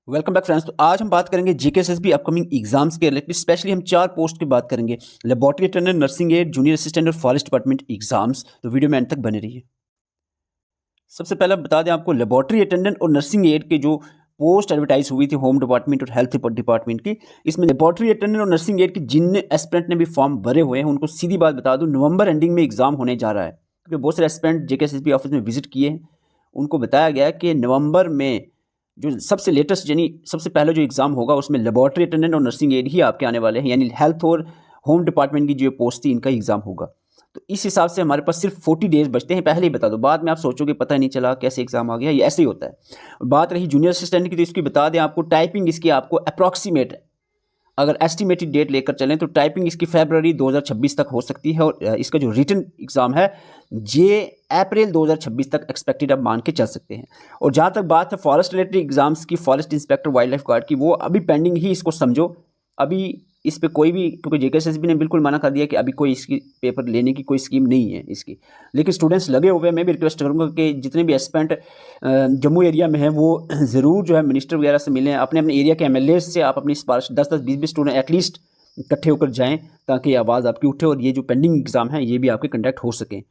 Welcome back friends. तो आज हम बात करेंगे जीकेएसएसबी अपकमिंग एग्जाम्स के रिलेटेड। स्पेशली हम 4 पोस्ट की बात करेंगे, laboratory attendant, nursing aid, junior assistant और फॉरेस्ट डिपार्टमेंट एग्जाम्स। तो वीडियो में एंड तक बने रहिए। सबसे पहले बता दें आपको, लेबोरेटरी अटेंडेंट और नर्सिंग एड के जो पोस्ट एडवर्टाइज हुई थी होम डिपार्टमेंट और हेल्थ डिपार्टमेंट की, इसमें लेबोरेटरी अटेंडेंट और नर्सिंग एड की जिन एस्पिरेंट ने भी फॉर्म भरे हुए हैं उनको सीधी बात बता दूं, नवंबर एंडिंग में एग्जाम होने जा रहा है। क्योंकि बहुत सारे एस्पिरेंट जेकेएसएसबी ऑफिस में विजिट किए हैं, उनको बताया गया कि नवंबर में जो सबसे लेटेस्ट यानी सबसे पहले जो एग्ज़ाम होगा उसमें लेबोरेटरी अटेंडेंट और नर्सिंग एड ही आपके आने वाले हैं। यानी हेल्थ और होम डिपार्टमेंट की जो पोस्ट थी इनका एग्ज़ाम होगा। तो इस हिसाब से हमारे पास सिर्फ 40 डेज बचते हैं। पहले ही बता दो, बाद में आप सोचोगे पता ही नहीं चला कैसे एग्ज़ाम आ गया, ये ऐसे ही होता है। बात रही जूनियर असिस्टेंट की, तो इसकी बता दें आपको, टाइपिंग इसकी आपको अप्रॉक्सीमेट अगर एस्टिमेटेड डेट लेकर चलें तो टाइपिंग इसकी फरवरी 2026 तक हो सकती है। और इसका जो रिटन एग्ज़ाम है ये अप्रैल 2026 तक एक्सपेक्टेड आप मान के चल सकते हैं। और जहाँ तक बात है फॉरेस्ट रिलेटेड एग्ज़ाम्स की, forest inspector, wild life guard की, वो अभी पेंडिंग ही इसको समझो। अभी इस पे कोई भी, क्योंकि जेकेएसएसबी ने बिल्कुल मना कर दिया कि अभी कोई इसकी पेपर लेने की कोई स्कीम नहीं है इसकी। लेकिन स्टूडेंट्स लगे हुए हैं। मैं भी रिक्वेस्ट करूँगा कि जितने भी एस्पिरेंट जम्मू एरिया में हैं वो ज़रूर जो है मिनिस्टर वगैरह से मिलें, अपने अपने एरिया के एमएलए से आप अपनी सिफारिश 10-10, 20-20 स्टूडेंट एटलीस्ट इकट्ठे होकर जाएँ, ताकि ये आवाज़ आपकी उठे और ये जो पेंडिंग एग्ज़ाम है ये भी आपके कंडक्ट हो सकें।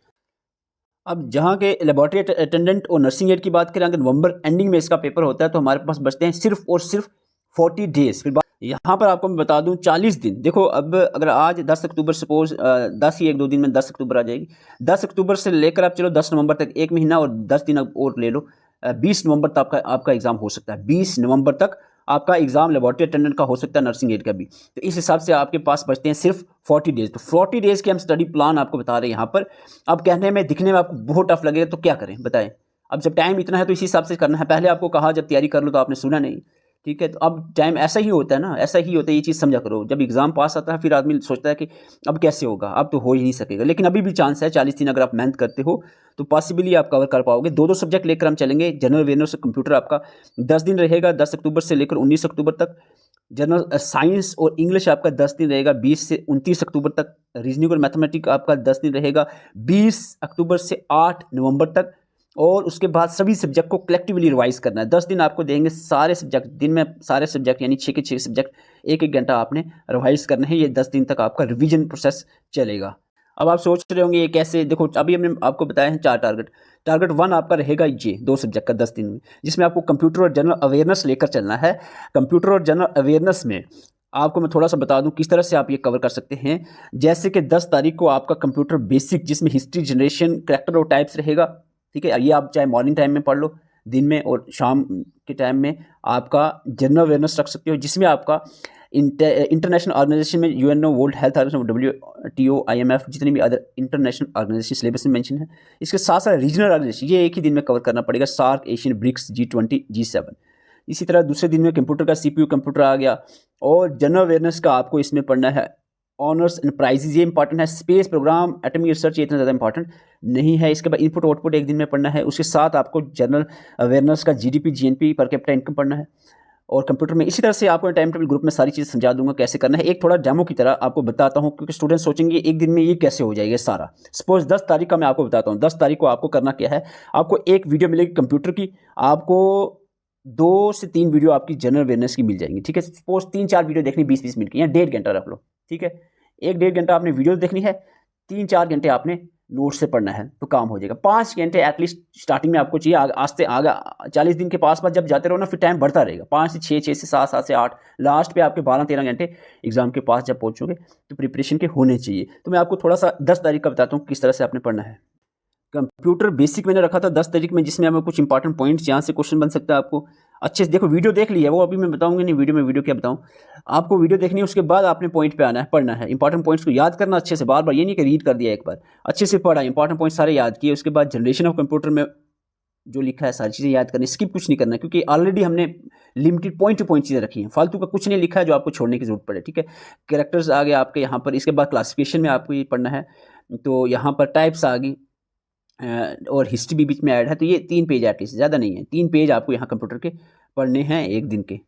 अब जहाँ के लेबोरेटरी अटेंडेंट और नर्सिंग एड की बात करें, अगर नवंबर एंडिंग में इसका पेपर होता है तो हमारे पास बचते हैं सिर्फ और सिर्फ 40 डेज। फिर यहाँ पर आपको मैं बता दूं 40 दिन। देखो, अब अगर आज 10 अक्टूबर, सपोज 10 ही 1-2 दिन में 10 अक्टूबर आ जाएगी। 10 अक्टूबर से लेकर आप चलो 10 नवंबर तक, 1 महीना और 10 दिन और ले लो। 20 नवंबर तक आपका एग्ज़ाम हो सकता है। 20 नवंबर तक आपका एग्ज़ाम लेबोरेटरी अटेंडेंट का हो सकता है, नर्सिंग एड का भी। तो इस हिसाब से आपके पास बचते हैं सिर्फ 40 डेज। तो 40 डेज़ के हम स्टडी प्लान आपको बता रहे हैं यहाँ पर। अब कहने में, दिखने में आपको बहुत टफ लगेगा तो क्या करें बताएं। अब जब टाइम इतना है तो इसी हिसाब से करना है। पहले आपको कहा जब तैयारी कर लो तो आपने सुना नहीं, ठीक है। तो अब टाइम ऐसा ही होता है ना, ऐसा ही होता है, ये चीज़ समझा करो। जब एग्ज़ाम पास आता है फिर आदमी सोचता है कि अब कैसे होगा, अब तो हो ही नहीं सकेगा। लेकिन अभी भी चांस है, 40 दिन अगर आप मेहनत करते हो तो पॉसिबली आप कवर कर पाओगे। 2-2 सब्जेक्ट लेकर हम चलेंगे। जनरल अवेयरनेस और कंप्यूटर आपका 10 दिन रहेगा, 10 अक्टूबर से लेकर 19 अक्टूबर तक। जनरल साइंस और इंग्लिश आपका 10 दिन रहेगा, 20 से 29 अक्टूबर तक। रीजनिंग और मैथमेटिक्स आपका 10 दिन रहेगा, 20 अक्टूबर से 8 नवंबर तक। और उसके बाद सभी सब्जेक्ट को कलेक्टिवली रिवाइज करना है। 10 दिन आपको देंगे, सारे सब्जेक्ट दिन में, सारे सब्जेक्ट यानी 6 के 6 सब्जेक्ट 1-1 घंटा आपने रिवाइज करना है। ये 10 दिन तक आपका रिवीजन प्रोसेस चलेगा। अब आप सोच रहे होंगे ये कैसे। देखो, अभी हमने आपको बताया है 4 टारगेट। टारगेट 1 आपका रहेगा ये 2 सब्जेक्ट का 10 दिन में, जिसमें आपको कंप्यूटर और जनरल अवेयरनेस लेकर चलना है। कंप्यूटर और जनरल अवेयरनेस में आपको मैं थोड़ा सा बता दूं किस तरह से आप ये कवर कर सकते हैं। जैसे कि 10 तारीख को आपका कंप्यूटर बेसिक, जिसमें हिस्ट्री, जनरेशन, करैक्टर और टाइप्स रहेगा, ठीक है। ये आप चाहे मॉर्निंग टाइम में पढ़ लो, दिन में, और शाम के टाइम में आपका जनरल अवेयरनेस रख सकते हो, जिसमें आपका इंटरनेशनल ऑर्गेनाइजेशन में UNO, world health organisation, WTO, IMF, जितनी भी अदर इंटरनेशनल ऑर्गेनाइजेशन सिलेबस में मेंशन है। इसके साथ साथ रीजनल ऑर्गेनाइजेशन, ये एक ही दिन में कवर करना पड़ेगा। SAARC, ASEAN, BRICS, G20, G7। इसी तरह दूसरे दिन में कंप्यूटर का CPU कंप्यूटर आ गया। और जनरल अवेयरनेस का आपको इसमें पढ़ना है ऑनर्स एंड प्राइजेज, ये इंपॉर्टेंट है। स्पेस प्रोग्राम, एटॉमिक रिसर्च, ये इतना ज़्यादा इंपॉर्टेंट नहीं है। इसके बाद इनपुट आउटपुट एक दिन में पढ़ना है। उसके साथ आपको जनरल अवेयरनेस का GDP, GNP, per capita income पढ़ना है। और कंप्यूटर में इसी तरह से आपको टाइम टेबल ग्रुप में सारी चीज़ समझा दूंगा कैसे करना है। एक थोड़ा डेमो की तरह आपको बताता हूँ, क्योंकि स्टूडेंट सोचेंगे एक दिन में ये कैसे हो जाएगा सारा। सपोज 10 तारीख का मैं आपको बताता हूँ। 10 तारीख को आपको करना क्या है, आपको एक वीडियो मिलेगी कंप्यूटर की, आपको 2 से 3 वीडियो आपकी जनरल अवेयरनेस की मिल जाएंगी, ठीक है। सपोज 3-4 वीडियो देखनी 20-20 मिनट की, या 1.5 घंटा रख लो, ठीक है। 1-1.5 घंटा आपने वीडियो देखनी है, 3-4 घंटे आपने नोट से पढ़ना है, तो काम हो जाएगा। 5 घंटे एटलीस्ट स्टार्टिंग में आपको चाहिए। आस्ते आगे 40 दिन के पास जब जाते रहो ना, फिर टाइम बढ़ता रहेगा। 5 से 6, 6 से 7, 7 से 8, लास्ट पे आपके 12-13 घंटे एग्जाम के पास जब पहुंचोगे तो प्रिपरेशन के होने चाहिए। तो मैं आपको थोड़ा सा 10 तारीख का बताता हूँ किस तरह से आपने पढ़ना है। कंप्यूटर बेसिक मैंने रखा था 10 तारीख में, जिसमें हमें कुछ इंपॉर्टेंट पॉइंट्स यहाँ से क्वेश्चन बन सकता है आपको। अच्छे से देखो, वीडियो देख ली है, वो अभी मैं बताऊंगा नहीं वीडियो में, वीडियो क्या बताऊं आपको। वीडियो देखनी है, उसके बाद आपने पॉइंट पे आना है, पढ़ना है। इंपॉर्टेंट पॉइंट्स को याद करना अच्छे से, बार बार ये नहीं कि रीड कर दिया एक बार, अच्छे से पढ़ा, इंपॉर्टेंट पॉइंट सारे याद किए। उसके बाद जनरेशन ऑफ कंप्यूटर में जो लिखा है सारी चीज़ें याद करनी, स्किप कुछ नहीं करना, क्योंकि ऑलरेडी हमने लिमिटेड पॉइंट टू पॉइंट चीज़ें रखी हैं। फालतू का कुछ नहीं लिखा है जो आपको छोड़ने की जरूरत पड़े, ठीक है। कैरेक्टर्स आ गए आपके यहाँ पर। इसके बाद क्लासिफिकेशन में आपको ये पढ़ना है, तो यहाँ पर टाइप्स आ गई, और हिस्ट्री भी बीच में ऐड है। तो ये 3 पेज एटलीस्ट, ज़्यादा नहीं है, 3 पेज आपको यहाँ कंप्यूटर के पढ़ने हैं एक दिन के।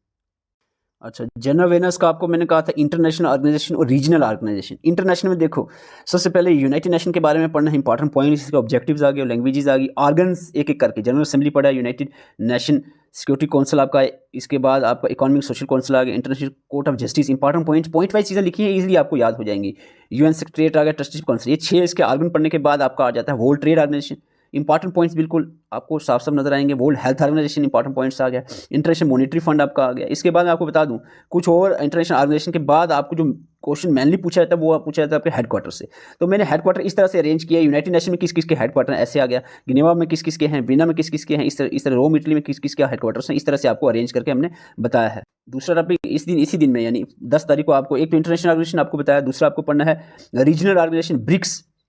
अच्छा, जनरल अवेयरनेस का आपको मैंने कहा था इंटरनेशनल ऑर्गेनाइजेशन और रीजनल ऑर्गेनाइजेशन। इंटरनेशनल में देखो, सबसे पहले यूनाइटेड नेशन के बारे में पढ़ना है, इंपॉर्टेंट पॉइंट्स, इसके ऑब्जेक्टिव्स आ गए और लैंग्वेजेस आ गई, ऑर्गन्स एक एक करके जनरल असेंबली पढ़ा है, यूनाइटेड नेशन सिक्योरिटी काउंसिल आपका है, इसके बाद आपका इकोनॉमिक सोशल काउंसिल आ गया, international court of justice, important point wise चीज़ें लिखी हैं, इजीली आपको याद हो जाएंगी। यूएन सेक्रेटरीट आ गया, ट्रस्टीज काउंसिल, ये 6 इसके ऑर्गन पढ़ने के बाद आपका आ जाता है world trade organisation. Important points बिल्कुल आपको साफ साफ नजर आएंगे। World health organisation important points आ गया, इंटरनेशनल मॉनेटरी फंड आपका आ गया। इसके बाद मैं आपको बता दूं कुछ और इंटरनेशनल ऑर्गेनाइजेशन के बाद आपको जो क्वेश्चन मेनली पूछा जाता है वो पूछा जाता है आपके हेडक्वार्टर से। तो मैंने हेडक्वार्टर इस तरह से अरेंज किया, यूनाइटेड नेशन में किस किस के हेडक्वार्टर ऐसे आ गया, गिनेवा में किस किस के हैं, वीना में किस किस के हैं, इस तरह रोम इटली में किस किस के हेडक्वार्टर्स हैं, इस तरह से आपको अरेंज करके हमने बताया है। दूसरा टॉपिक इसी दिन में यानी 10 तारीख को आपको एक तो इंटरनेशनल ऑर्गेनाइजेशन आपको बताया, दूसरा आपको पढ़ना है रीजनल ऑर्गेनाइजेशन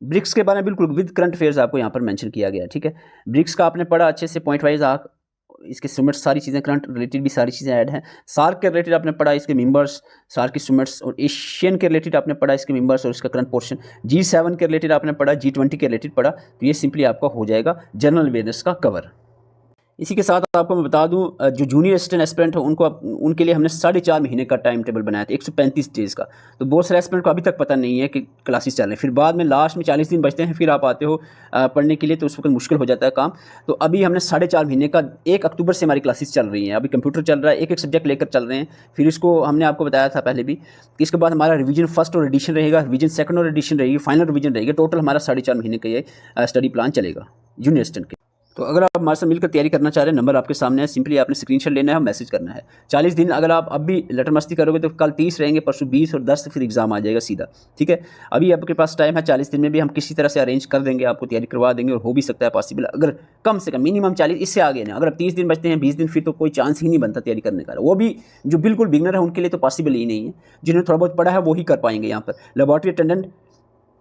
ब्रिक्स के बारे में बिल्कुल विद करंट अफेयर्स आपको यहाँ पर मेंशन किया गया है। ठीक है, ब्रिक्स का आपने पढ़ा अच्छे से पॉइंट वाइज, आप इसके सुमिट्स सारी चीज़ें करंट रिलेटेड भी सारी चीज़ें ऐड हैं। सार्क के रिलेटेड आपने पढ़ा, इसके मेंबर्स, सार्क की सुमिट्स, और एशियन के रिलेटेड आपने पढ़ा, इसके मेंबर्स और इसका करंट पोर्शन। G7 के रिलेटेड आपने पढ़ा, G20 के रिलेटेड पढ़ा। तो ये सिंपली आपका हो जाएगा जनरल अवेयरनेस का कवर। इसी के साथ आपको मैं बता दूं जो जूनियर असिस्टेंट एस्पिरेंट हो उनके लिए हमने 4.5 महीने का टाइम टेबल बनाया था, 135 डेज़ का। तो बहुत सारे एस्पिरेंट को अभी तक पता नहीं है कि क्लासेस चल रहे हैं, फिर बाद में लास्ट में 40 दिन बचते हैं, फिर आप आते हो पढ़ने के लिए, तो उस वक्त मुश्किल हो जाता है काम। तो अभी हमने 4.5 महीने का 1 अक्टूबर से हमारी क्लासेस चल रही हैं। अभी कंप्यूटर चल रहा है, एक एक सब्जेक्ट लेकर चल रहे हैं। फिर इसको हमने आपको बताया था पहले भी कि इसके बाद हमारा रिवीजन फर्स्ट और एडिशन रहेगा, रिवीजन सेकंड और एडिशन रहेगी, फाइनल रिवीजन रहेगी। टोटल हमारा 4.5 महीने का ये स्टडी प्लान चलेगा जूनियर असिस्टेंट के। तो अगर आप हमारे साथ मिलकर तैयारी करना चाह रहे हैं, नंबर आपके सामने है, सिंपली आपने स्क्रीनशॉट लेना है, मैसेज करना है। 40 दिन अगर आप अब भी लेटर मस्ती करोगे तो कल 30 रहेंगे, परसों 20 और 10 फिर एग्जाम आ जाएगा सीधा। ठीक है, अभी आपके पास टाइम है, 40 दिन में भी हम किसी तरह से अरेंज कर देंगे, आपको तैयारी करवा देंगे, और हो भी सकता है पॉसिबल, अगर कम से कम मिनिमम 40, इससे आगे ना, अगर 30 दिन बचते हैं, 20 दिन, फिर तो कोई चांस ही नहीं बनता तैयारी करने का। वो भी जो बिल्कुल बिगनर है उनके लिए तो पॉसिबल ही नहीं है, जिन्होंने थोड़ा बहुत पढ़ा है वो ही कर पाएंगे। यहाँ पर लेबॉर्ट्री अटेंडेंट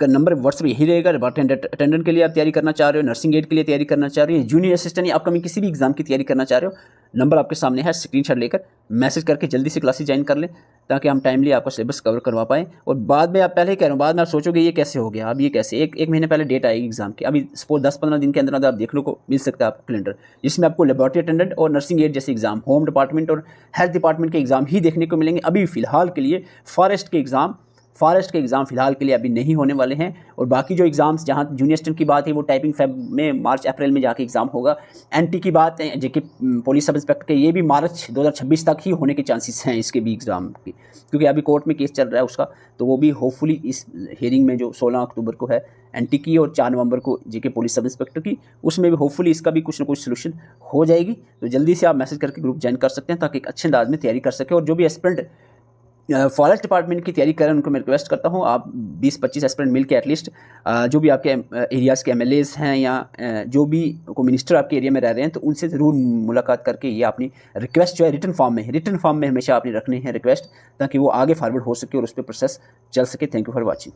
का नंबर व्हाट्सएप यही रहेगा। अटेंडेंट के लिए आप तैयारी करना चाह रहे हो, नर्सिंग एड के लिए तैयारी करना चाह रहे हो, जूनियर असिस्टेंट या अपकमिंग किसी भी एग्जाम की तैयारी करना चाह रहे हो, नंबर आपके सामने है, स्क्रीनशॉट लेकर मैसेज करके जल्दी से क्लासेस ज्वाइन कर लें, ताकि हम टाइमली आपका सिलेबस कवर करवा पाएँ। और बाद में आप पहले ही कह रहे हो, बाद में आप सोचोगे ये कैसे हो गया, अब ये कैसे, एक महीने पहले डेट आएगी एग्जाम की, अभी सपोज 10-15 दिन के अंदर अंदर आप देखने को मिल सकता है आपको कैलेंडर, जिसमें आपको लेबॉर्ट्री अटेंडेंट और नर्सिंग एड जैसे एग्जाम, होम डिपार्टमेंट और हेल्थ डिपार्टमेंट के एग्जाम ही देखने को मिलेंगे। अभी फिलहाल के लिए फॉरेस्ट के एग्ज़ाम फिलहाल के लिए अभी नहीं होने वाले हैं। और बाकी जो एग्ज़ाम्स, जहाँ जूनियर असिस्टेंट की बात है वो टाइपिंग फेब में मार्च अप्रैल में जाके एग्ज़ाम होगा। एनटी की बात है, जेके पुलिस सब इंस्पेक्टर के, ये भी मार्च 2026 तक ही होने के चांसेस हैं इसके भी एग्ज़ाम की, क्योंकि अभी कोर्ट में केस चल रहा है उसका। तो वो भी होपफुली इस हियरिंग में जो 16 अक्टूबर को है एनटी की, और 4 नवंबर को जेके पुलिस सब इंस्पेक्टर की, उसमें भी होपफुली इसका भी कुछ ना कुछ सोल्यूशन हो जाएगी। तो जल्दी से आप मैसेज करके ग्रुप ज्वाइन कर सकते हैं, ताकि एक अच्छे अंदाज में तैयारी कर सकें। और जो भी एस्पिरेंट फॉरेस्ट डिपार्टमेंट की तैयारी करें उनको मैं रिक्वेस्ट करता हूँ, आप 20-25 एस्पिरेंट मिल के एटलीस्ट जो भी आपके एरियाज़ के एमएलएज हैं या जो भी को मिनिस्टर आपके एरिया में रह रहे हैं, तो उनसे ज़रूर मुलाकात करके ये अपनी रिक्वेस्ट जो है रिटन फॉर्म में हमेशा आपने रखनी है रिक्वेस्ट, ताकि वो आगे फॉरवर्ड हो सके और उस पर प्रोसेस चल सके। Thank you for watching.